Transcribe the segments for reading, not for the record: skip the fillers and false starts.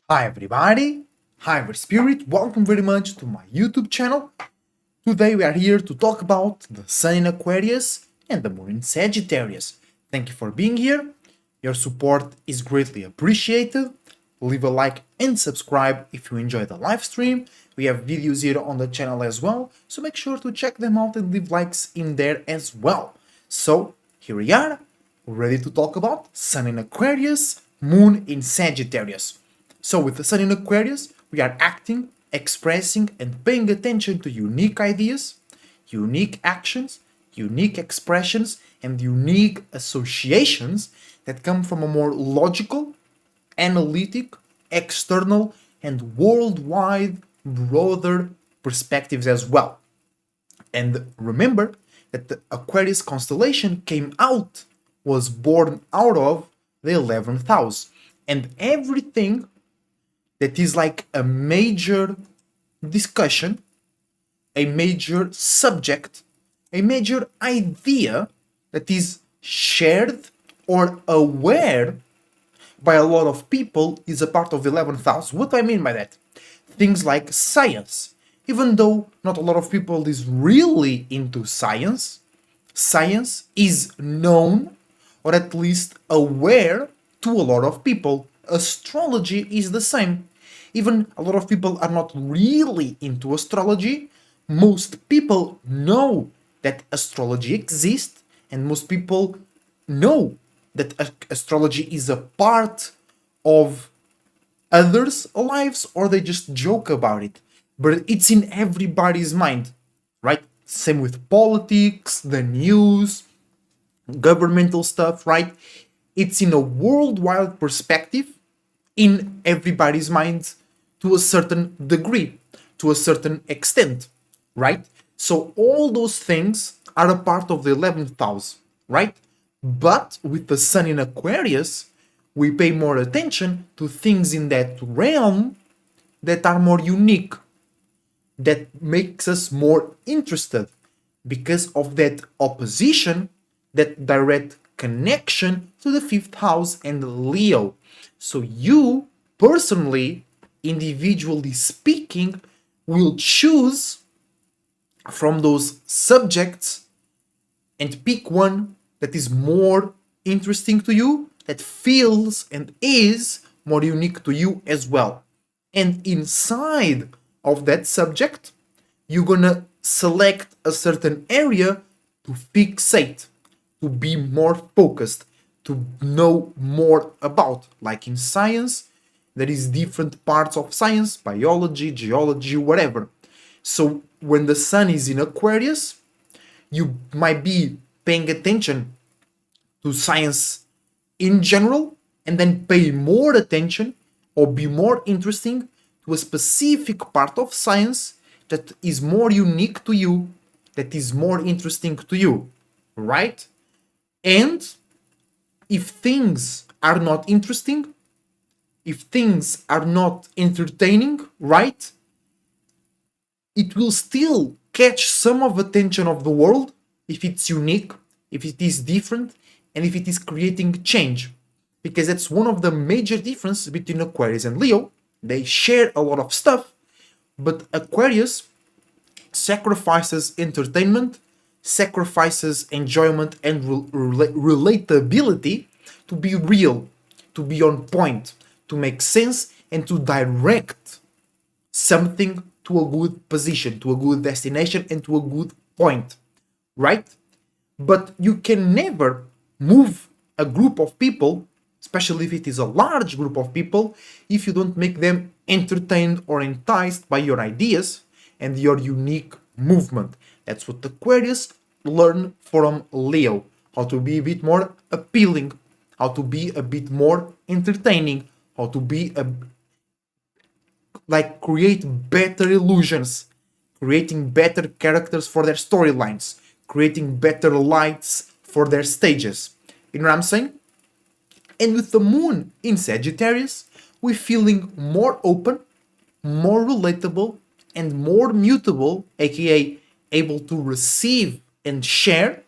Hi everybody, hi every spirit, welcome very much to my YouTube channel. Today we are here to talk about the Sun in Aquarius and the Moon in Sagittarius. Thank you for being here, your support is greatly appreciated. Leave a like and subscribe if you enjoy the live stream. We have videos here on the channel as well, so make sure to check them out and leave likes in there as well. So here we are, ready to talk about Sun in Aquarius, Moon in Sagittarius. So with the Sun in Aquarius, we are acting, expressing, and paying attention to unique ideas, unique actions, unique expressions, and unique associations that come from a more logical, analytic, external, and worldwide broader perspectives as well. And remember that the Aquarius constellation was born out of the 11th house. And everything that is like a major discussion, a major subject, a major idea that is shared or aware by a lot of people is a part of the 11th house. What do I mean by that? Things like science. Even though not a lot of people is really into science, science is known or at least aware to a lot of people. Astrology is the same. Even a lot of people are not really into astrology. Most people know that astrology exists, and most people know that astrology is a part of others' lives, or they just joke about it. But it's in everybody's mind, right? Same with politics, the news, governmental stuff, right? It's in a worldwide perspective, in everybody's minds to a certain degree, to a certain extent, right? So all those things are a part of the 11th house, right? But with the Sun in Aquarius, we pay more attention to things in that realm that are more unique, that makes us more interested because of that opposition, that direct connection to the 5th house and Leo. So you personally, individually speaking, will choose from those subjects and pick one that is more interesting to you, that feels and is more unique to you as well. And inside of that subject, you're gonna select a certain area to fixate, to be more focused, to know more about. Like in science, there is different parts of science, biology, geology, whatever. So when the Sun is in Aquarius, you might be paying attention to science in general, and then pay more attention or be more interesting to a specific part of science that is more unique to you, that is more interesting to you, right? And if things are not interesting, if things are not entertaining, right, it will still catch some of attention of the world if it's unique, if it is different, and if it is creating change. Because that's one of the major differences between Aquarius and Leo. They share a lot of stuff, but Aquarius sacrifices entertainment, sacrifices enjoyment and relatability to be real, to be on point, to make sense, and to direct something to a good position, to a good destination, and to a good point, right? But you can never move a group of people, especially if it is a large group of people, if you don't make them entertained or enticed by your ideas and your unique movement. That's what Aquarius learn from Leo, how to be a bit more appealing, how to be a bit more entertaining, how to be create better illusions, creating better characters for their storylines, creating better lights for their stages. You know what I'm saying? And with the Moon in Sagittarius, we're feeling more open, more relatable, and more mutable, aka able to receive and share,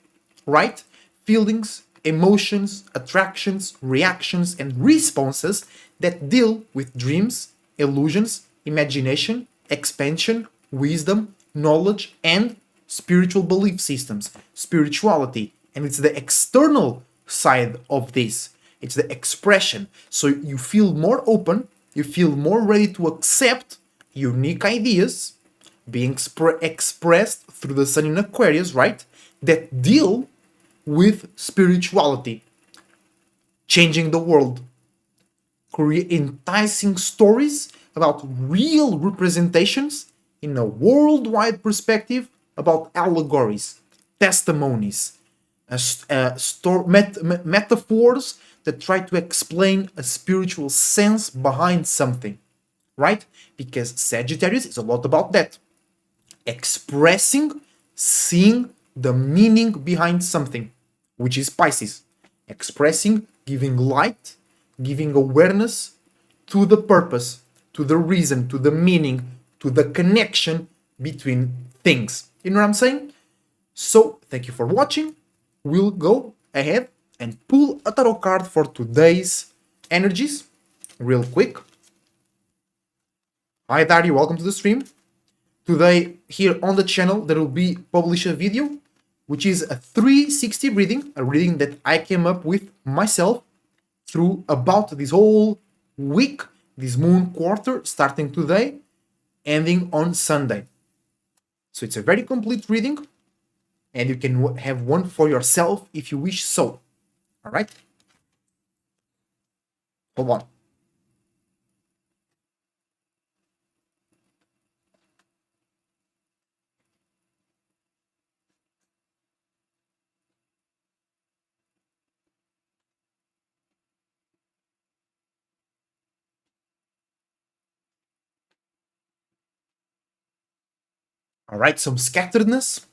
right? Feelings, emotions, attractions, reactions, and responses that deal with dreams, illusions, imagination, expansion, wisdom, knowledge, and spiritual belief systems, spirituality. And it's the external side of this. It's the expression. So you feel more open, you feel more ready to accept unique ideas being expressed through the sun in Aquarius, right? That deal with spirituality, changing the world, enticing stories about real representations in a worldwide perspective, about allegories, testimonies, metaphors that try to explain a spiritual sense behind something, right? Because Sagittarius is a lot about that. Expressing, seeing the meaning behind something, which is Pisces. Expressing, giving light, giving awareness to the purpose, to the reason, to the meaning, to the connection between things. You know what I'm saying? So, thank you for watching. We'll go ahead and pull a tarot card for today's energies real quick. Hi Dario, welcome to the stream. Today, here on the channel, there will be published a video, which is a 360 reading, a reading that I came up with myself through about this whole week, this moon quarter, starting today, ending on Sunday. So it's a very complete reading, and you can have one for yourself if you wish so. All right? Hold on. All right, some scatteredness.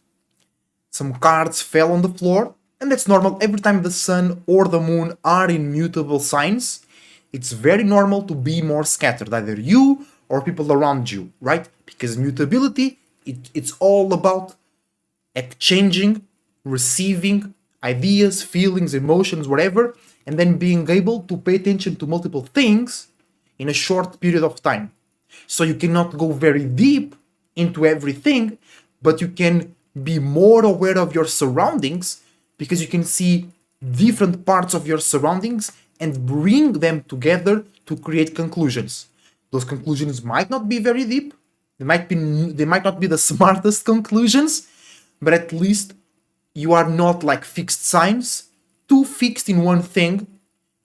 Some cards fell on the floor, and that's normal. Every time the sun or the moon are in mutable signs, it's very normal to be more scattered, either you or people around you, right? Because mutability, it's all about exchanging, receiving ideas, feelings, emotions, whatever, and then being able to pay attention to multiple things in a short period of time. So you cannot go very deep into everything, but you can be more aware of your surroundings because you can see different parts of your surroundings and bring them together to create conclusions. Those conclusions might not be very deep, they might not be the smartest conclusions, but at least you are not like fixed signs, too fixed in one thing,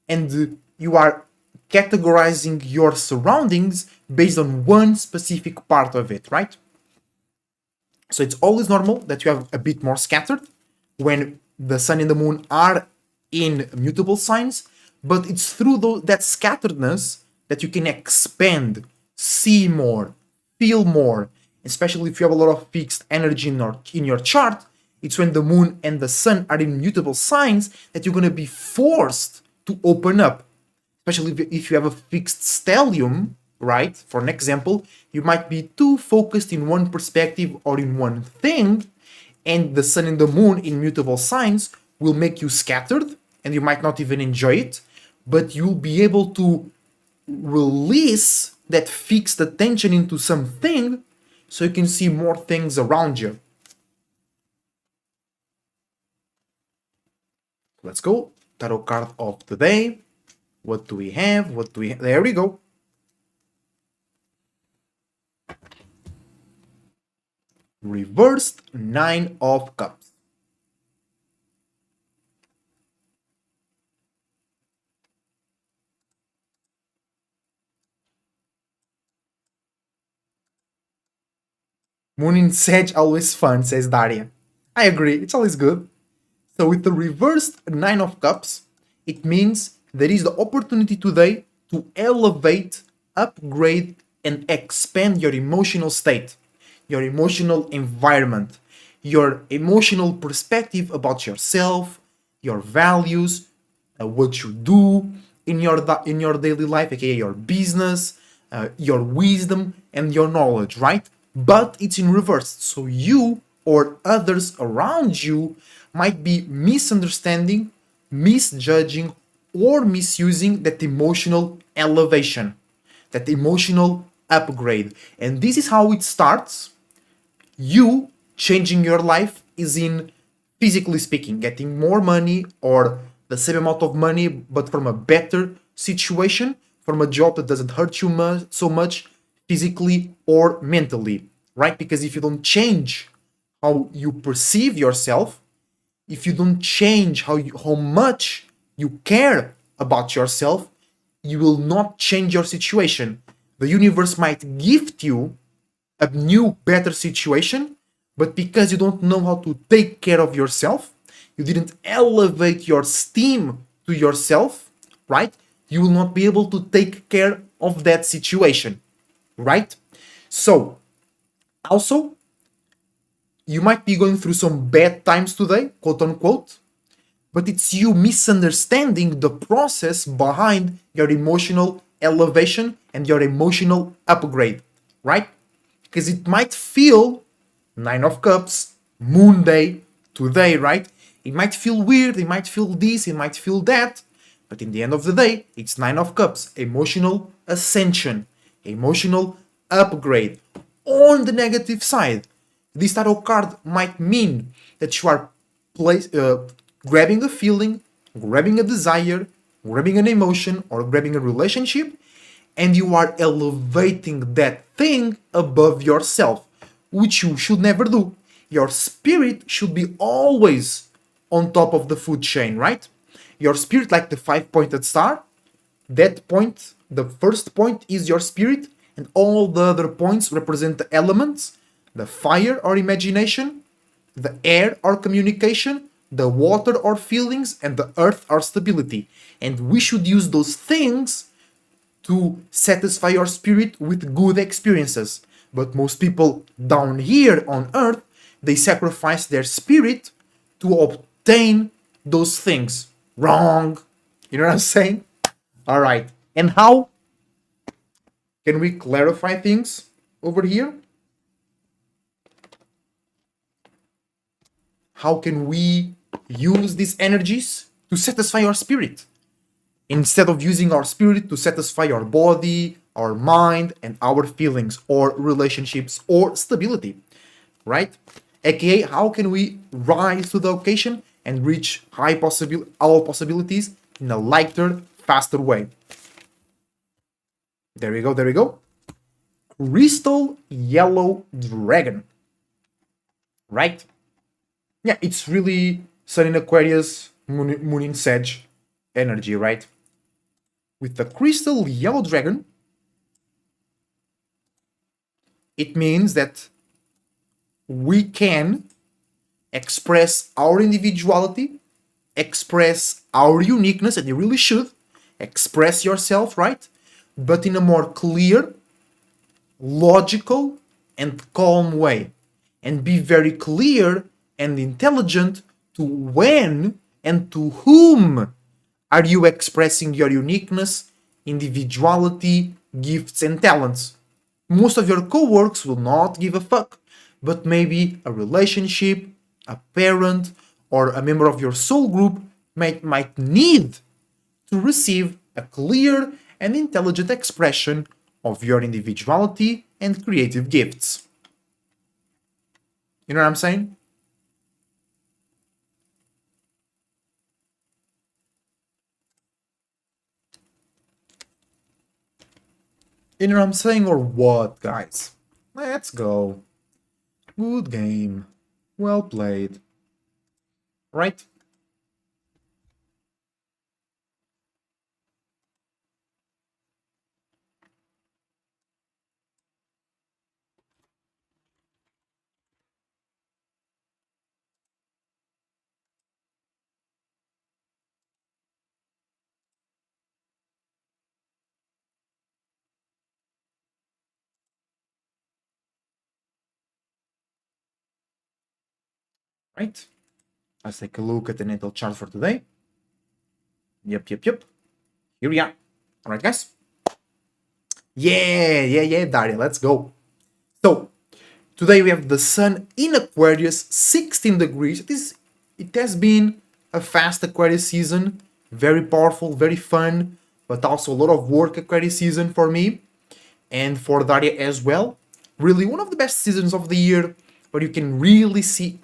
and you are categorizing your surroundings based on one specific part of it, right? So it's always normal that you have a bit more scattered when the sun and the moon are in mutable signs, but it's through that scatteredness that you can expand, see more, feel more, especially if you have a lot of fixed energy in your chart. It's when the moon and the sun are in mutable signs that you're going to be forced to open up, especially if you have a fixed stellium, right? For an example, you might be too focused in one perspective or in one thing, and the sun and the moon in mutable signs will make you scattered, and you might not even enjoy it, but you'll be able to release that fixed attention into something so you can see more things around you. Let's go. Tarot card of the day. What do we have? There we go. Reversed Nine of Cups. Moon in Sag, always fun, says Daria. I agree, it's always good. So with the reversed Nine of Cups, it means there is the opportunity today to elevate, upgrade, and expand your emotional state, your emotional environment, your emotional perspective about yourself, your values, what you do in your daily life, aka your business, your wisdom, and your knowledge, right? But it's in reverse. So you or others around you might be misunderstanding, misjudging, or misusing that emotional elevation. that emotional upgrade. And this is how it starts. You changing your life is in, physically speaking, getting more money or the same amount of money, but from a better situation, from a job that doesn't hurt you so much physically or mentally, right? Because if you don't change how you perceive yourself, if you don't change how much you care about yourself, you will not change your situation. The universe might gift you a new, better situation, but because you don't know how to take care of yourself, you didn't elevate your esteem to yourself, right? You will not be able to take care of that situation, right? So, also, you might be going through some bad times today, quote unquote, but it's you misunderstanding the process behind your emotional elevation and your emotional upgrade, right? Because it might feel Nine of Cups, Moon Day, today, right? It might feel weird, it might feel this, it might feel that, but in the end of the day, it's Nine of Cups, emotional ascension, emotional upgrade. On the negative side, this tarot card might mean that you are grabbing a feeling, grabbing a desire, grabbing an emotion, or grabbing a relationship, and you are elevating that thing above yourself, which you should never do. Your spirit should be always on top of the food chain, right? Your spirit, like the five-pointed star, that point, the first point is your spirit, and all the other points represent the elements: the fire or imagination, the air or communication, the water or feelings, and the earth or stability. And we should use those things to satisfy your spirit with good experiences. But most people down here on earth, they sacrifice their spirit to obtain those things. Wrong. You know what I'm saying? All right. And how can we clarify things over here? How can we use these energies to satisfy our spirit, instead of using our spirit to satisfy our body, our mind, and our feelings, or relationships, or stability, right? AKA, how can we rise to the occasion and reach all possibilities in a lighter, faster way? There we go, there we go. Crystal Yellow Dragon, right? Yeah, it's really Sun in Aquarius, Moon in Sag energy, right? With the Crystal Yellow Dragon, it means that we can express our individuality, express our uniqueness, and you really should express yourself, right? But in a more clear, logical, and calm way. And be very clear and intelligent to when and to whom are you expressing your uniqueness, individuality, gifts, and talents. Most of your coworkers will not give a fuck, but maybe a relationship, a parent, or a member of your soul group might need to receive a clear and intelligent expression of your individuality and creative gifts. You know what I'm saying? You know what I'm saying, or what, guys? Let's go. Good game. Well played. Right? Right? Let's take a look at the natal chart for today. Yep. Here we are. Alright, guys. Yeah, Daria, let's go. So, today we have the Sun in Aquarius, 16 degrees. It has been a fast Aquarius season, very powerful, very fun, but also a lot of work Aquarius season for me. and for Daria as well. Really, one of the best seasons of the year, where you can really see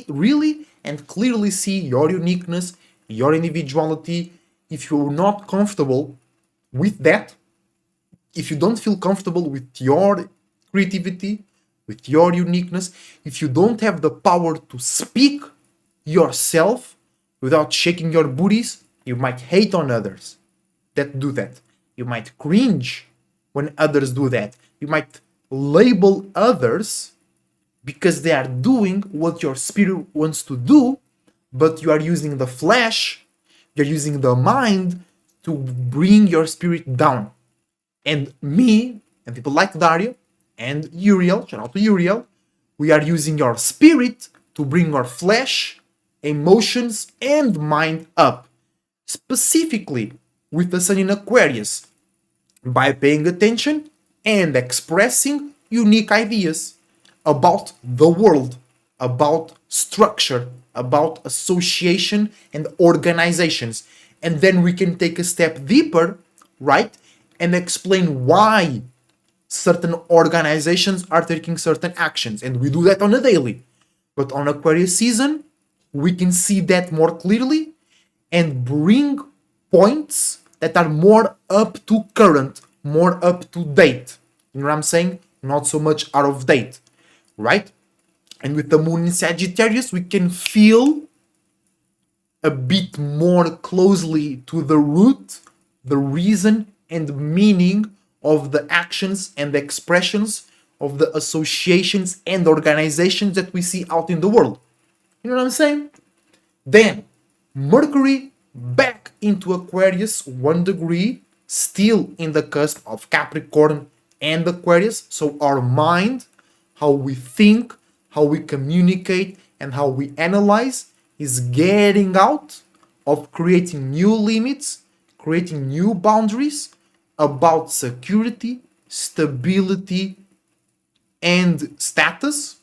really and clearly see your uniqueness, your individuality. If you're not comfortable with that, if you don't feel comfortable with your creativity, with your uniqueness, if you don't have the power to speak yourself without shaking your booties, you might hate on others that do that. You might cringe when others do that. You might label others because they are doing what your spirit wants to do, but you are using the flesh, you're using the mind to bring your spirit down. And me, and people like Dario, and Uriel, shout out to Uriel, we are using our spirit to bring our flesh, emotions, and mind up. Specifically with the Sun in Aquarius, by paying attention and expressing unique ideas about the world, about structure, about association and organizations. And then we can take a step deeper, right? And explain why certain organizations are taking certain actions. And we do that on a daily. But on Aquarius season, we can see that more clearly and bring points that are more up to current, more up to date. You know what I'm saying? Not so much out of date, right? And with the moon in Sagittarius, we can feel a bit more closely to the root, the reason, and meaning of the actions and the expressions of the associations and organizations that we see out in the world. You know what I'm saying? Then, Mercury back into Aquarius, 1 degree, still in the cusp of Capricorn and Aquarius. So our mind, how we think, how we communicate, and how we analyze is getting out of creating new limits, creating new boundaries about security, stability, and status,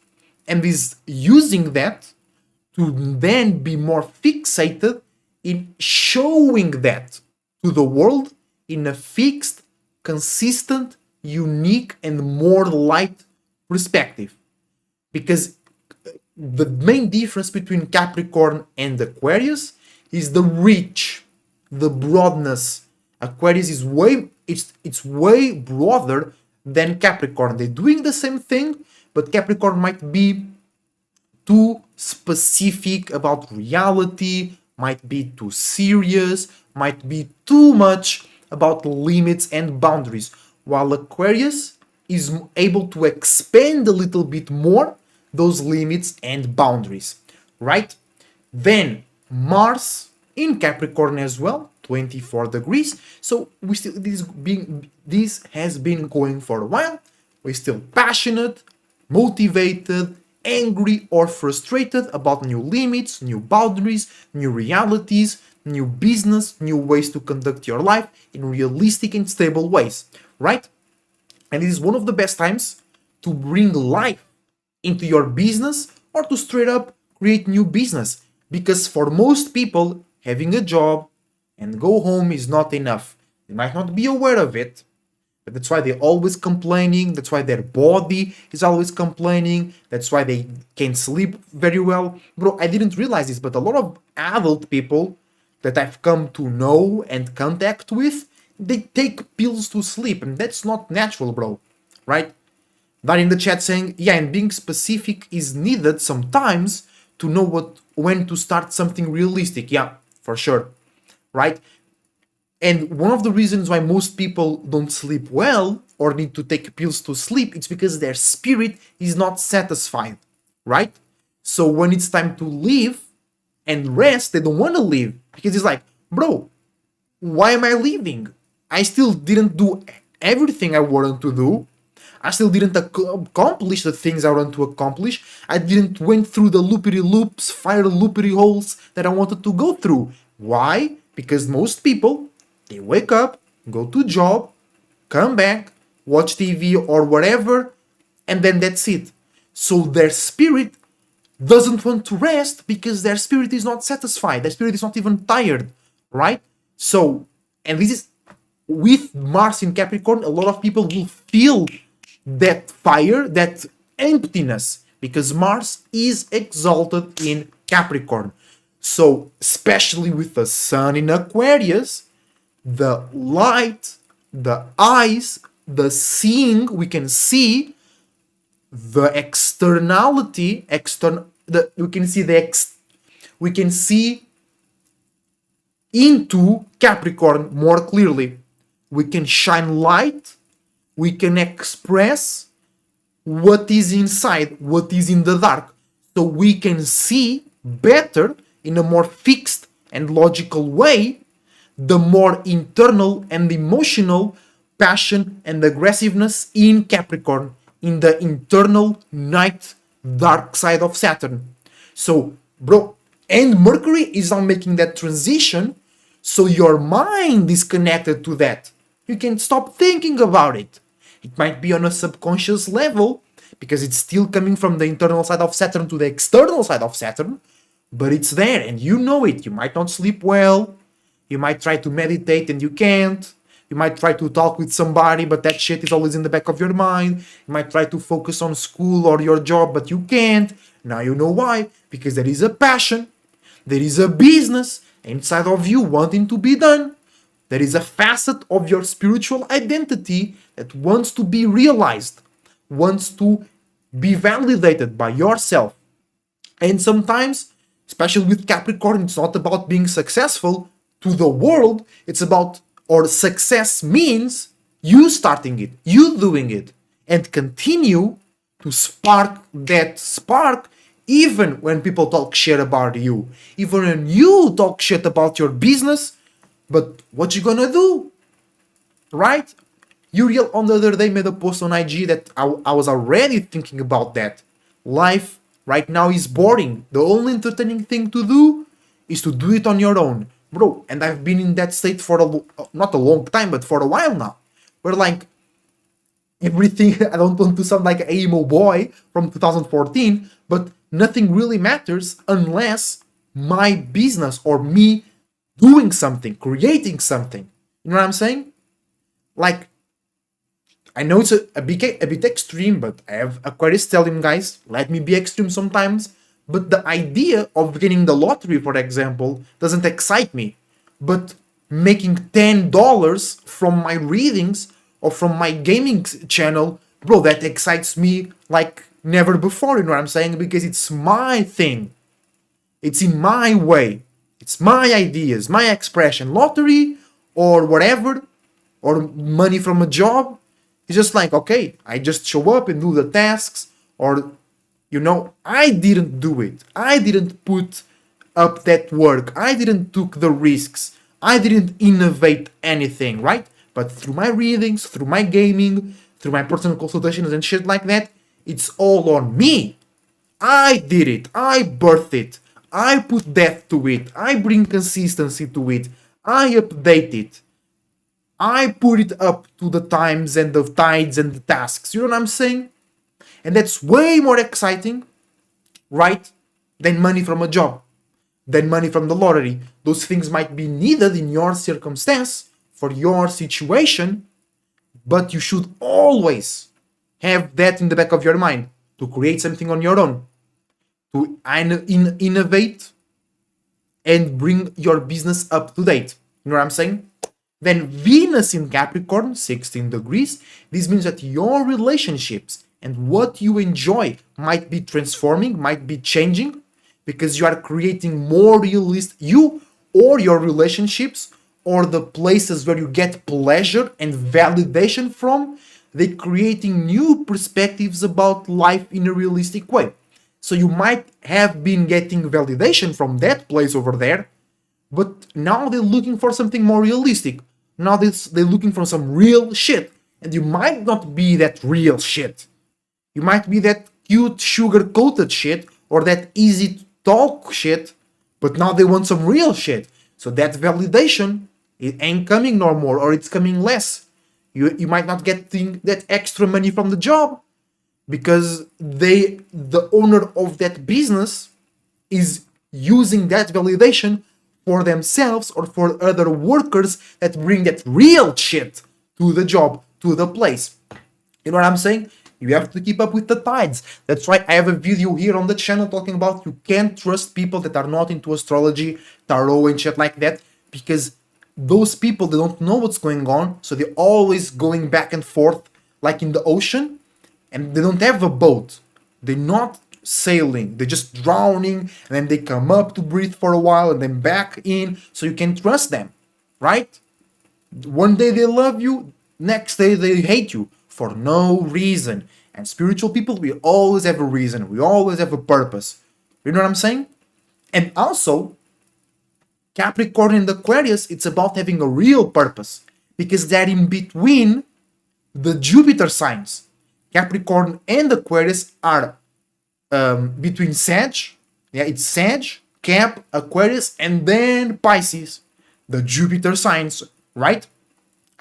and is using that to then be more fixated in showing that to the world in a fixed, consistent, unique, and more light perspective. Because the main difference between Capricorn and Aquarius is the reach, the broadness. Aquarius is way broader than Capricorn. They're doing the same thing, but Capricorn might be too specific about reality, might be too serious, might be too much about limits and boundaries, while Aquarius is able to expand a little bit more those limits and boundaries, right? Then Mars in Capricorn as well, 24 degrees. So we still this has been going for a while. We're still passionate, motivated, angry, or frustrated about new limits, new boundaries, new realities, new business, new ways to conduct your life in realistic and stable ways, right? And this is one of the best times to bring life into your business or to straight up create new business. Because for most people, having a job and go home is not enough. They might not be aware of it, but that's why they're always complaining. That's why their body is always complaining. That's why they can't sleep very well. Bro, I didn't realize this, but a lot of adult people that I've come to know and contact with, they take pills to sleep, and that's not natural, bro. Right? That in the chat saying, yeah, and being specific is needed sometimes to know when to start something realistic. Yeah, for sure. Right? And one of the reasons why most people don't sleep well or need to take pills to sleep, it's because their spirit is not satisfied, right? So when it's time to leave and rest, they don't want to leave because it's like, bro, why am I leaving? I still didn't do everything I wanted to do. I still didn't accomplish the things I wanted to accomplish. I didn't went through the loopity loops, fire loopity holes that I wanted to go through. Why? Because most people, they wake up, go to job, come back, watch TV or whatever, and then that's it. So their spirit doesn't want to rest because their spirit is not satisfied. Their spirit is not even tired, right? So, and this is with Mars in Capricorn, a lot of people will feel that fire, that emptiness, because Mars is exalted in Capricorn. So, especially with the Sun in Aquarius, the light, the eyes, the seeing, we can see the externality, we can see into Capricorn more clearly. We can shine light, we can express what is inside, what is in the dark. So we can see better in a more fixed and logical way the more internal and emotional passion and aggressiveness in Capricorn, in the internal night dark side of Saturn. So, bro, and Mercury is now making that transition, so your mind is connected to that. You can stop thinking about it. It might be on a subconscious level, because it's still coming from the internal side of Saturn to the external side of Saturn, but it's there and you know it. You might not sleep well, you might try to meditate and you can't, you might try to talk with somebody, but that shit is always in the back of your mind. You might try to focus on school or your job, but you can't. Now you know why. Because there is a passion, there is a business inside of you wanting to be done. There is a facet of your spiritual identity that wants to be realized, wants to be validated by yourself. And sometimes, especially with Capricorn, it's not about being successful to the world, it's about, or success means you starting it, you doing it, and continue to spark that spark even when people talk shit about you, even when you talk shit about your business. But what you gonna do, right? Uriel on the other day made a post on IG that I was already thinking about that. Life right now is boring. The only entertaining thing to do is to do it on your own. Bro, and I've been in that state for not a long time, but for a while now. Where like everything, I don't want to sound like an emo boy from 2014, but nothing really matters unless my business or me doing something, creating something. You know what I'm saying? Like, I know it's a bit extreme, but I have Aquarius tell him, guys, let me be extreme sometimes. But the idea of getting the lottery, for example, doesn't excite me. But making $10 from my readings or from my gaming channel, bro, that excites me like never before, you know what I'm saying? Because it's my thing. It's in my way. It's my ideas, my expression. Lottery or whatever, or money from a job, it's just like, okay, I just show up and do the tasks, or, you know, I didn't do it. I didn't put up that work. I didn't took the risks. I didn't innovate anything, right? But through my readings, through my gaming, through my personal consultations and shit like that, it's all on me. I did it. I birthed it. I put depth to it. I bring consistency to it. I update it. I put it up to the times and the tides and the tasks. You know what I'm saying? And that's way more exciting, right? Than money from a job, than money from the lottery. Those things might be needed in your circumstance, for your situation, but you should always have that in the back of your mind to create something on your own, to innovate and bring your business up to date. You know what I'm saying? Then Venus in Capricorn, 16 degrees, this means that your relationships and what you enjoy might be transforming, might be changing, because you are creating more realistic, you or your relationships or the places where you get pleasure and validation from, they're creating new perspectives about life in a realistic way. So you might have been getting validation from that place over there, but now they're looking for something more realistic. Now they're looking for some real shit. And you might not be that real shit. You might be that cute sugar-coated shit or that easy to talk shit, but now they want some real shit. So that validation, it ain't coming no more, or it's coming less. You might not get that extra money from the job because the owner of that business is using that validation for themselves or for other workers that bring that real shit to the job, to the place. You know what I'm saying? You have to keep up with the tides. That's why I have a video here on the channel talking about you can't trust people that are not into astrology, tarot and shit like that, because those people, they don't know what's going on, so they're always going back and forth like in the ocean, and they don't have a boat. They're not sailing, they're just drowning, and then they come up to breathe for a while and then back in, so you can trust them, right? One day they love you, next day they hate you for no reason. And spiritual people, we always have a reason, we always have a purpose. You know what I'm saying? And also, Capricorn and Aquarius, it's about having a real purpose, because they're in between the Jupiter signs. Capricorn and Aquarius are between Sag, yeah, it's Sag, Cap, Aquarius, and then Pisces, the Jupiter signs, right?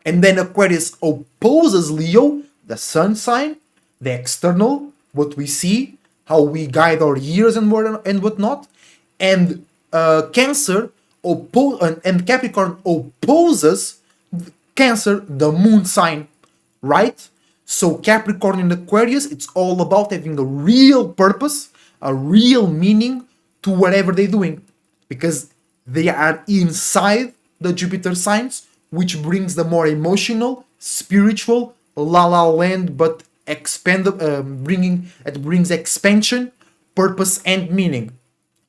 And then Aquarius opposes Leo, the Sun sign, the external, what we see, how we guide our years and whatnot, and Cancer and Capricorn opposes Cancer, the Moon sign, right? So Capricorn and Aquarius, it's all about having a real purpose, a real meaning to whatever they're doing, because they are inside the Jupiter signs, which brings the more emotional, spiritual, la la land, but brings expansion, purpose, and meaning,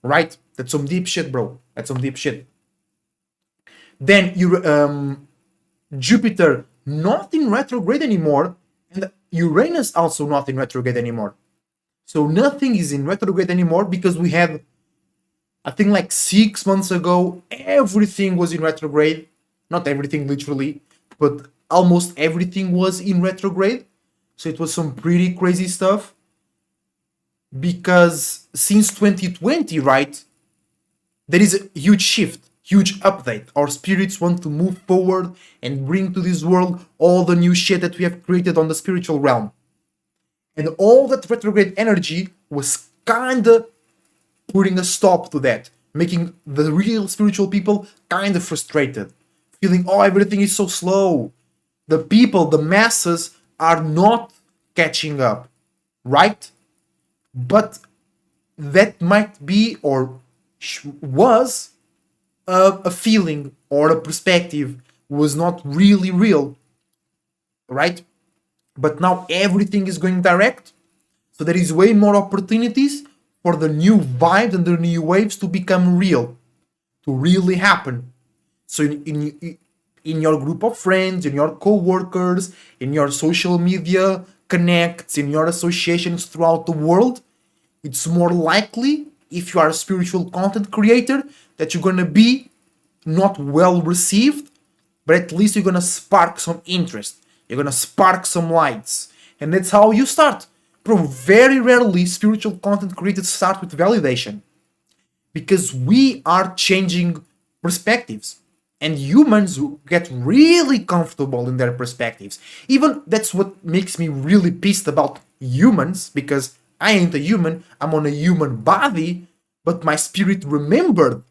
right? That's some deep shit, bro. That's some deep shit. Then Jupiter not in retrograde anymore, and Uranus also not in retrograde anymore. So nothing is in retrograde anymore, because we had, I think like 6 months ago, everything was in retrograde. Not everything literally, but almost everything was in retrograde. So it was some pretty crazy stuff. Because since 2020, right, there is a huge shift, huge update. Our spirits want to move forward and bring to this world all the new shit that we have created on the spiritual realm. And all that retrograde energy was kinda putting a stop to that, making the real spiritual people kinda frustrated, feeling, oh, everything is so slow. The people, the masses are not catching up, right? But that might be or was a feeling or a perspective, was not really real, right? But now everything is going direct, so there is way more opportunities for the new vibes and the new waves to become real, to really happen. So in your group of friends, in your co-workers, in your social media connects, in your associations throughout the world, it's more likely, if you are a spiritual content creator, that you're gonna be not well received, but at least you're gonna spark some interest. You're gonna spark some lights. And that's how you start. Bro, very rarely spiritual content creators start with validation, because we are changing perspectives. And humans get really comfortable in their perspectives. Even that's what makes me really pissed about humans, because I ain't a human, I'm on a human body, but my spirit remembered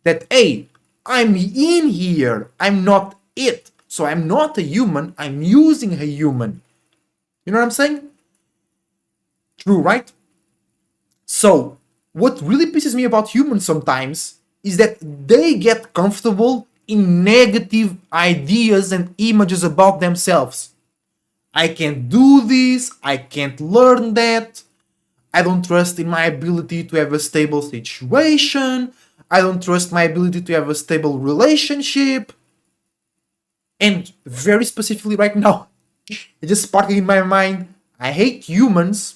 that, hey, I'm in here, I'm not it. So I'm not a human, I'm using a human. You know what I'm saying? True, right? So, what really pisses me about humans sometimes is that they get comfortable in negative ideas and images about themselves. I can't do this, I can't learn that, I don't trust in my ability to have a stable situation, I don't trust my ability to have a stable relationship. And very specifically right now, it's just sparking in my mind, I hate humans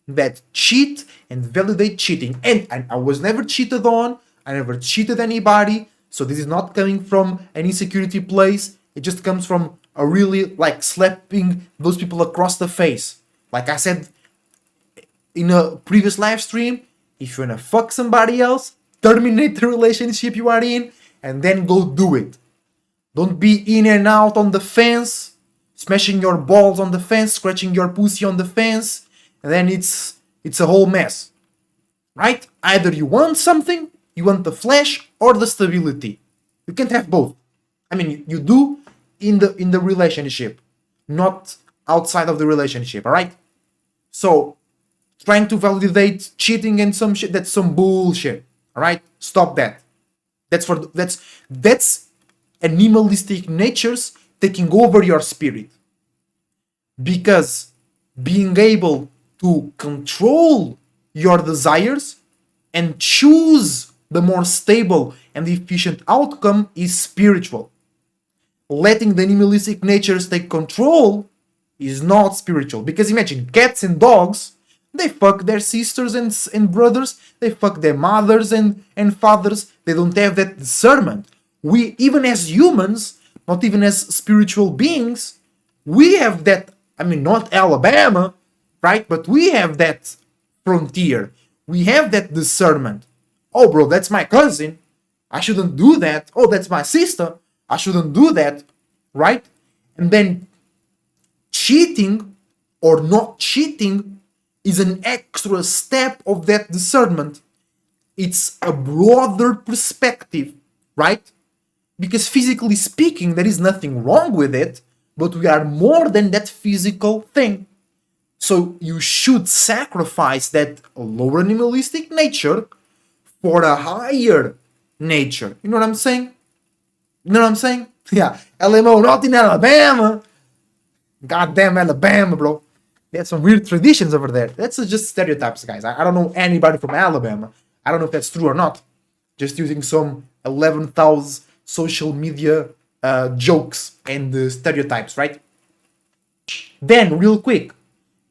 that cheat and validate cheating. And I was never cheated on, I never cheated anybody, so this is not coming from an insecurity place, it just comes from a really like slapping those people across the face. Like I said in a previous live stream, if you wanna fuck somebody else, terminate the relationship you are in and then go do it. Don't be in and out on the fence, smashing your balls on the fence, scratching your pussy on the fence, and then it's a whole mess. Right? Either you want something, You want the flash or the stability. You can't have both. I mean, you do in the relationship, not outside of the relationship, all right? So, trying to validate cheating and some shit, that's some bullshit, all right? Stop that. That's animalistic natures taking over your spirit. Because being able to control your desires and choose the more stable and efficient outcome is spiritual. Letting the animalistic natures take control is not spiritual. Because imagine, cats and dogs, they fuck their sisters and brothers, they fuck their mothers and fathers, they don't have that discernment. We, even as humans, not even as spiritual beings, we have that, I mean, not Alabama, right? But we have that frontier. We have that discernment. Oh, bro, that's my cousin. I shouldn't do that. Oh, that's my sister. I shouldn't do that, right? And then cheating or not cheating is an extra step of that discernment. It's a broader perspective, right? Because physically speaking, there is nothing wrong with it, but we are more than that physical thing. So you should sacrifice that lower animalistic nature for a higher nature. You know what I'm saying? You know what I'm saying? Yeah, LMO, not in Alabama. Goddamn Alabama, bro. They have some weird traditions over there. That's just stereotypes, guys. I don't know anybody from Alabama. I don't know if that's true or not. Just using some 11,000 social media jokes and stereotypes, right? Then, real quick,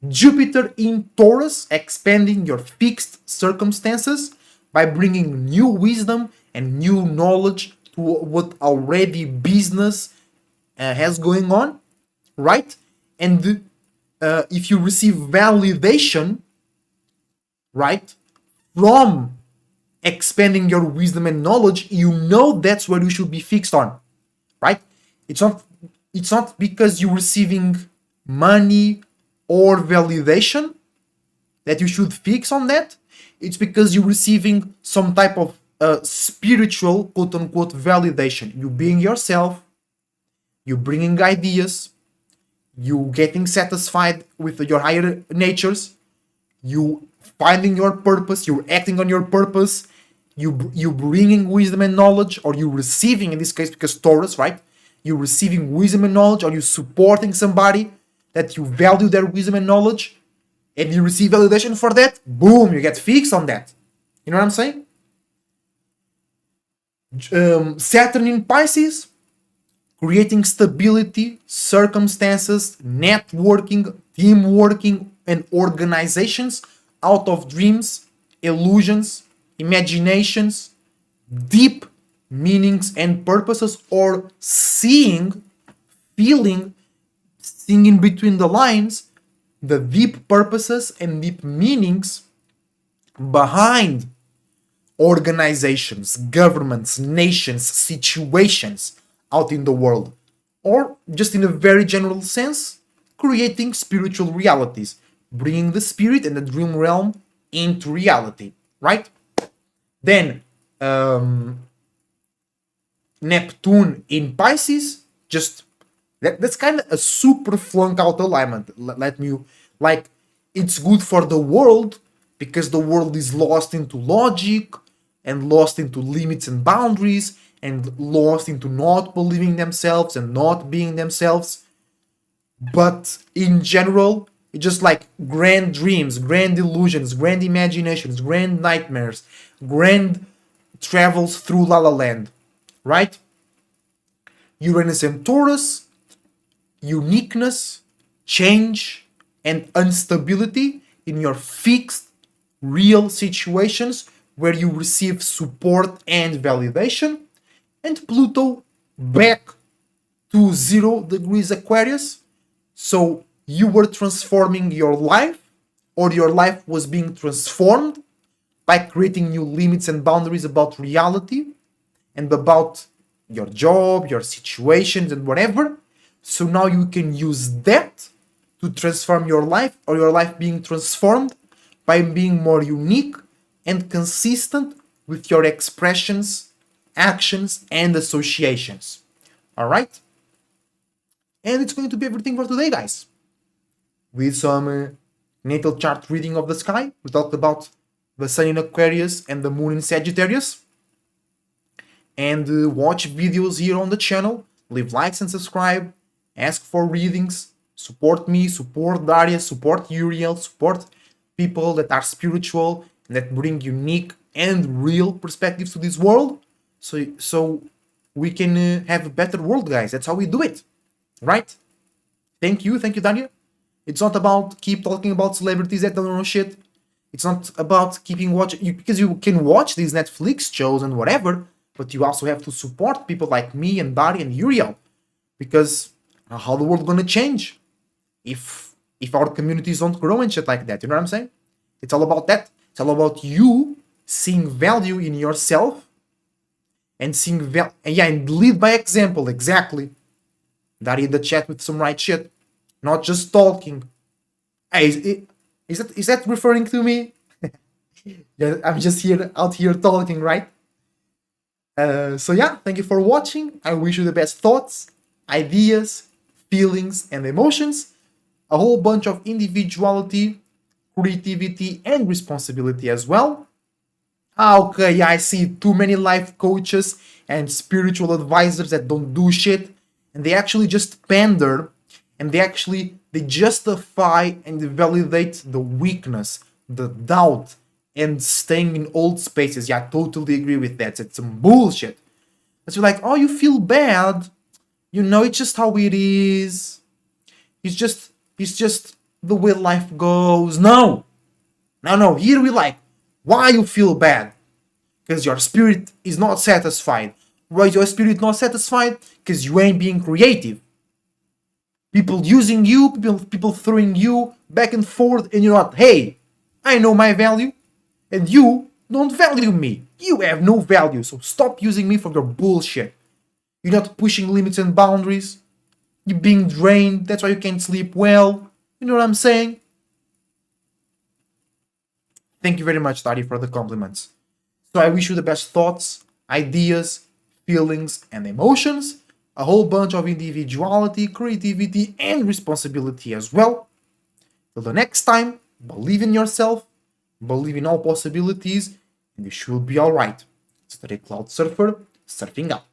Jupiter in Taurus, expanding your fixed circumstances by bringing new wisdom and new knowledge to what already business has going on, right? And if you receive validation, right, from expanding your wisdom and knowledge, you know that's where you should be fixed on, right? It's not because you're receiving money or validation that you should fix on that. It's because you're receiving some type of spiritual, quote unquote, validation. You being yourself, you bringing ideas, you getting satisfied with your higher natures, you finding your purpose, you're acting on your purpose, you bringing wisdom and knowledge, or you receiving, in this case, because Taurus, right? You receiving wisdom and knowledge, or you supporting somebody that you value their wisdom and knowledge, and you receive validation for that, boom, you get fixed on that. You know what I'm saying? Saturn in Pisces, creating stability, circumstances, networking, team working, and organizations out of dreams, illusions, imaginations, deep meanings and purposes, or seeing, feeling, seeing in between the lines, the deep purposes and deep meanings behind organizations, governments, nations, situations out in the world. Or, just in a very general sense, creating spiritual realities, bringing the spirit and the dream realm into reality, right? Then, Neptune in Pisces, just that's kind of a super flunk out alignment. Let me, like, it's good for the world because the world is lost into logic and lost into limits and boundaries and lost into not believing themselves and not being themselves. But in general, it's just like grand dreams, grand illusions, grand imaginations, grand nightmares, grand travels through La La Land, right? Uranus and Taurus, uniqueness, change, and instability in your fixed, real situations where you receive support and validation. And Pluto back to 0 degrees Aquarius. So you were transforming your life, or your life was being transformed by creating new limits and boundaries about reality and about your job, your situations, and whatever. So now you can use that to transform your life, or your life being transformed by being more unique and consistent with your expressions, actions, and associations. Alright? And it's going to be everything for today, guys. With some natal chart reading of the sky, we talked about the Sun in Aquarius and the Moon in Sagittarius. And watch videos here on the channel, leave likes and subscribe, ask for readings, support me, support Daria, support Uriel, support people that are spiritual and that bring unique and real perspectives to this world, so we can have a better world, guys. That's how we do it, right? Thank you, Daria. It's not about keep talking about celebrities that don't know shit. It's not about keeping watching, because you can watch these Netflix shows and whatever, but you also have to support people like me and Daria and Uriel, because how the world gonna change if our communities don't grow and shit like that? You know what I'm saying? It's all about that. It's all about you seeing value in yourself and seeing and lead by example. Exactly. Daria in the chat with some right shit, not just talking. Hey, is that referring to me? Yeah, I'm just out here talking, right? So yeah, thank you for watching. I wish you the best thoughts, ideas, feelings, and emotions. A whole bunch of individuality, creativity, and responsibility as well. Okay, I see too many life coaches and spiritual advisors that don't do shit, and they actually just pander, and they justify and validate the weakness, the doubt, and staying in old spaces. Yeah, I totally agree with that. It's some bullshit. It's like, oh, you feel bad. You know, it's just how it is. It's just the way life goes. No. Here we like, why you feel bad? Because your spirit is not satisfied. Why is your spirit not satisfied? Because you ain't being creative. People using you, people throwing you back and forth, and you're not, hey, I know my value, and you don't value me. You have no value, so stop using me for your bullshit. You're not pushing limits and boundaries. You're being drained, that's why you can't sleep well. You know what I'm saying? Thank you very much, Tari, for the compliments. So I wish you the best thoughts, ideas, feelings, and emotions. A whole bunch of individuality, creativity, and responsibility as well. Till the next time, believe in yourself, believe in all possibilities, and you should be alright. Stay Cloud Surfer, surfing out.